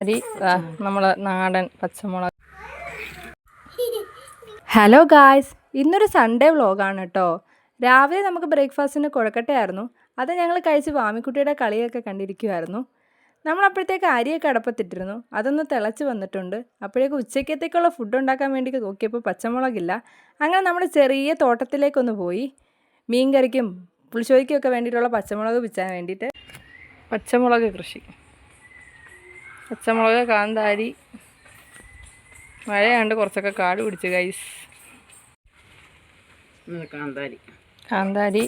കാന്താരി നമ്മളെ നാടൻ പച്ചമുളക്. ഹലോ ഗായ്സ്, ഇന്നൊരു സൺഡേ വ്ളോഗാണ് കേട്ടോ. രാവിലെ നമുക്ക് ബ്രേക്ക്ഫാസ്റ്റിന് കുഴക്കട്ടയായിരുന്നു. അത് ഞങ്ങൾ കഴിച്ച് വാമിക്കുട്ടിയുടെ കളിയൊക്കെ കണ്ടിരിക്കുമായിരുന്നു. നമ്മളപ്പോഴത്തേക്ക് അരിയൊക്കെ അടപ്പത്തിട്ടിരുന്നു. അതൊന്ന് തിളച്ച് വന്നിട്ടുണ്ട്. അപ്പോഴേക്ക് ഉച്ചക്കത്തേക്കുള്ള ഫുഡ് ഉണ്ടാക്കാൻ വേണ്ടി നോക്കിയപ്പോൾ പച്ചമുളകില്ല. അങ്ങനെ നമ്മൾ ചെറിയ തോട്ടത്തിലേക്കൊന്ന് പോയി മീൻ കറിക്കും പുളിശ്ശേരിക്കൊക്കെ വേണ്ടിയിട്ടുള്ള പച്ചമുളക് പിച്ചാൻ വേണ്ടിയിട്ട്. പച്ചമുളക് കൃഷി, പച്ചമുളക്, കാന്താരി. മഴയാണ്ട് കുറച്ചൊക്കെ കാട് പിടിച്ച് ഗൈസ്. കാന്താരി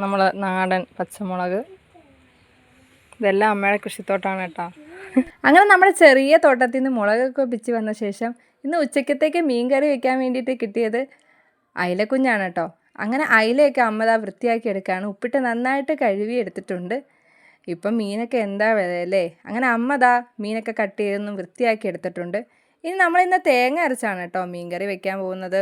നമ്മൾ നാടൻ പച്ചമുളക്. ഇതെല്ലാം അമ്മയുടെ കൃഷിത്തോട്ടാണ് കേട്ടോ. അങ്ങനെ നമ്മുടെ ചെറിയ തോട്ടത്തിൽ നിന്ന് മുളകൊക്കെ പിച്ച് വന്ന ശേഷം ഇന്ന് ഉച്ചക്കത്തേക്ക് മീൻ കറി വയ്ക്കാൻ വേണ്ടിയിട്ട് കിട്ടിയത് അയിലക്കുഞ്ഞാണ് കേട്ടോ. അങ്ങനെ അയിലയൊക്കെ അമ്മ വൃത്തിയാക്കി എടുക്കുകയാണ്. ഉപ്പിട്ട് നന്നായിട്ട് കഴുകി എടുത്തിട്ടുണ്ട്. ഇപ്പം മീനൊക്കെ എന്താ വിലയല്ലേ. അങ്ങനെ അമ്മ മീനൊക്കെ കട്ട് ചെയ്തൊന്നും വൃത്തിയാക്കി എടുത്തിട്ടുണ്ട്. ഇനി നമ്മളിന്ന് തേങ്ങ അരച്ചാണ് കേട്ടോ മീൻ കറി വെക്കാൻ പോകുന്നത്.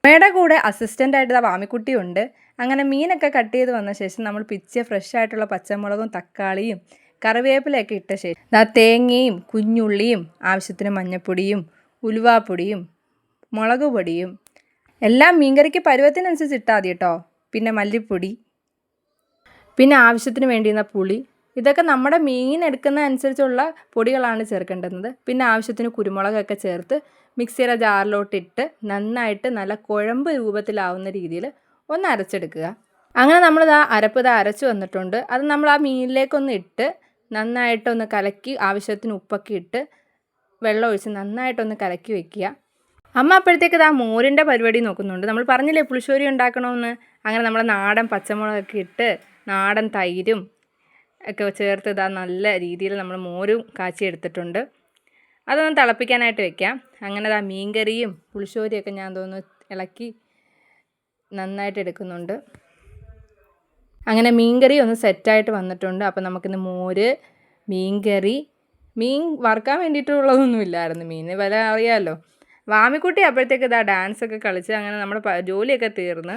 അമ്മയുടെ കൂടെ അസിസ്റ്റൻ്റായിട്ട് വാമിക്കുട്ടിയുണ്ട്. അങ്ങനെ മീനൊക്കെ കട്ട് ചെയ്ത് വന്ന ശേഷം നമ്മൾ പിച്ചിയ ഫ്രഷ് ആയിട്ടുള്ള പച്ചമുളകും തക്കാളിയും കറിവേപ്പിലയൊക്കെ ഇട്ട ശേഷം തേങ്ങയും കുഞ്ഞുള്ളിയും ആവശ്യത്തിന് മഞ്ഞൾപ്പൊടിയും ഉലുവാപ്പൊടിയും മുളക് പൊടിയും എല്ലാം മീൻകറിക്ക് പരുവത്തിനനുസരിച്ച് ഇട്ടാൽ മതി കേട്ടോ. പിന്നെ മല്ലിപ്പൊടി, പിന്നെ ആവശ്യത്തിന് വേണ്ടിയിരുന്ന പുളി. ഇതൊക്കെ നമ്മുടെ മീൻ എടുക്കുന്ന അനുസരിച്ചുള്ള പൊടികളാണ് ചേർക്കേണ്ടുന്നത്. പിന്നെ ആവശ്യത്തിന് കുരുമുളകൊക്കെ ചേർത്ത് മിക്സിയുടെ ജാറിലോട്ടിട്ട് നന്നായിട്ട് നല്ല കുഴമ്പ് രൂപത്തിലാവുന്ന രീതിയിൽ ഒന്ന് അരച്ചെടുക്കുക. അങ്ങനെ നമ്മൾ അരപ്പ് അരച്ച് വന്നിട്ടുണ്ട്. അത് നമ്മൾ ആ മീനിലേക്കൊന്ന് ഇട്ട് നന്നായിട്ടൊന്ന് കലക്കി ആവശ്യത്തിന് ഉപ്പൊക്കെ ഇട്ട് വെള്ളം ഒഴിച്ച് നന്നായിട്ടൊന്ന് കലക്കി വെക്കുക. അമ്മ അപ്പോഴത്തേക്ക് മോരിൻ്റെ പരിപാടി നോക്കുന്നുണ്ട്. നമ്മൾ പറഞ്ഞില്ലേ പുളിശ്ശേരി ഉണ്ടാക്കണമെന്ന്. അങ്ങനെ നമ്മൾ നാടൻ പച്ചമുളകൊക്കെ ഇട്ട് നാടൻ തൈരും ഒക്കെ ചേർത്ത് നല്ല രീതിയിൽ നമ്മൾ മോരും കാച്ചി എടുത്തിട്ടുണ്ട്. അതൊന്ന് തിളപ്പിക്കാനായിട്ട് വെക്കാം. അങ്ങനെ മീൻകറിയും പുളിശ്ശേരിയൊക്കെ ഞാൻ തോന്നുന്നു ഇളക്കി നന്നായിട്ട് എടുക്കുന്നുണ്ട്. അങ്ങനെ മീൻകറി ഒന്ന് സെറ്റായിട്ട് വന്നിട്ടുണ്ട്. അപ്പോൾ നമുക്കിന്ന് മോര്, മീൻകറി, മീൻ വറുക്കാൻ വേണ്ടിയിട്ടുള്ളതൊന്നും ഇല്ലായിരുന്നു. മീൻ വില അറിയാമല്ലോ. വാമിക്കുട്ടി അപ്പോഴത്തേക്ക് ഡാൻസൊക്കെ കളിച്ച് അങ്ങനെ നമ്മുടെ ജോലിയൊക്കെ തീർന്ന്.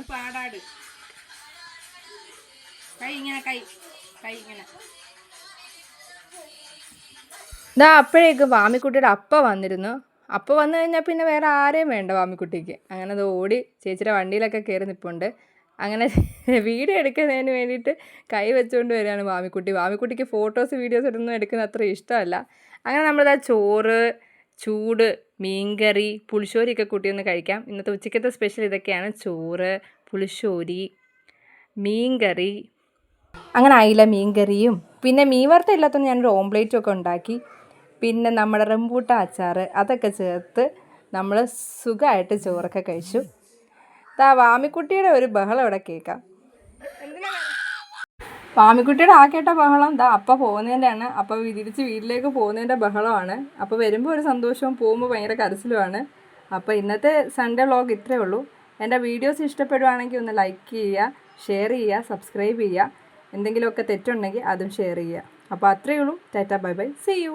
അപ്പോഴേക്ക് വാമിക്കുട്ടിയുടെ അപ്പ വന്നിരുന്നു. അപ്പ വന്നു കഴിഞ്ഞാൽ പിന്നെ വേറെ ആരെയും വേണ്ട വാമിക്കുട്ടിക്ക്. അങ്ങനെ ഓടി ചേച്ചിയുടെ വണ്ടിയിലൊക്കെ കയറി നിൽപ്പുണ്ട്. അങ്ങനെ വീഡിയോ എടുക്കുന്നതിന് വേണ്ടിയിട്ട് കൈ വെച്ചുകൊണ്ട് വരികയാണ് വാമിക്കുട്ടി. വാമിക്കുട്ടിക്ക് ഫോട്ടോസ് വീഡിയോസ് ഇടുന്നത് എടുക്കുന്നത് അത്ര ഇഷ്ടമല്ല. അങ്ങനെ നമ്മളിതാ ചോറ്, ചൂട് മീൻകറി, പുളിശ്ശേരിയൊക്കെ കൂട്ടിയൊന്ന് കഴിക്കാം. ഇന്നത്തെ ഉച്ചക്കത്തെ സ്പെഷ്യൽ ഇതൊക്കെയാണ്: ചോറ്, പുളിശ്ശേരി, മീൻകറി. അങ്ങനെ അയില മീൻകറിയും പിന്നെ മീൻ വറുത്ത ഇല്ലാത്തതുകൊണ്ട് ഞാനൊരു ഓംപ്ലേറ്റും ഒക്കെ ഉണ്ടാക്കി. പിന്നെ നമ്മുടെ റംബൂട്ടാൻ അച്ചാർ അതൊക്കെ ചേർത്ത് നമ്മൾ സുഖമായിട്ട് ചോറൊക്കെ കഴിച്ചു. വാമിക്കുട്ടിയുടെ ഒരു ബഹളം ഇവിടെ കേൾക്കാം. വാമിക്കുട്ടിയുടെ കേട്ട ബഹളം അപ്പ പോകുന്നതിൻ്റെയാണ്. അപ്പോൾ തിരിച്ച് വീട്ടിലേക്ക് പോകുന്നതിൻ്റെ ബഹളമാണ്. അപ്പോൾ വരുമ്പോൾ ഒരു സന്തോഷവും പോകുമ്പോൾ ഭയങ്കര കരച്ചിലുമാണ്. അപ്പോൾ ഇന്നത്തെ സൺഡേ വ്ളോഗ് ഇത്രയേ ഉള്ളൂ. എൻ്റെ വീഡിയോസ് ഇഷ്ടപ്പെടുവാണെങ്കിൽ ഒന്ന് ലൈക്ക് ചെയ്യുക, ഷെയർ ചെയ്യുക, സബ്സ്ക്രൈബ് ചെയ്യുക. എന്തെങ്കിലുമൊക്കെ തെറ്റുണ്ടെങ്കിൽ അതും ഷെയർ ചെയ്യുക. അപ്പോൾ അത്രയേ ഉള്ളൂ. Tata, bye bye, see U.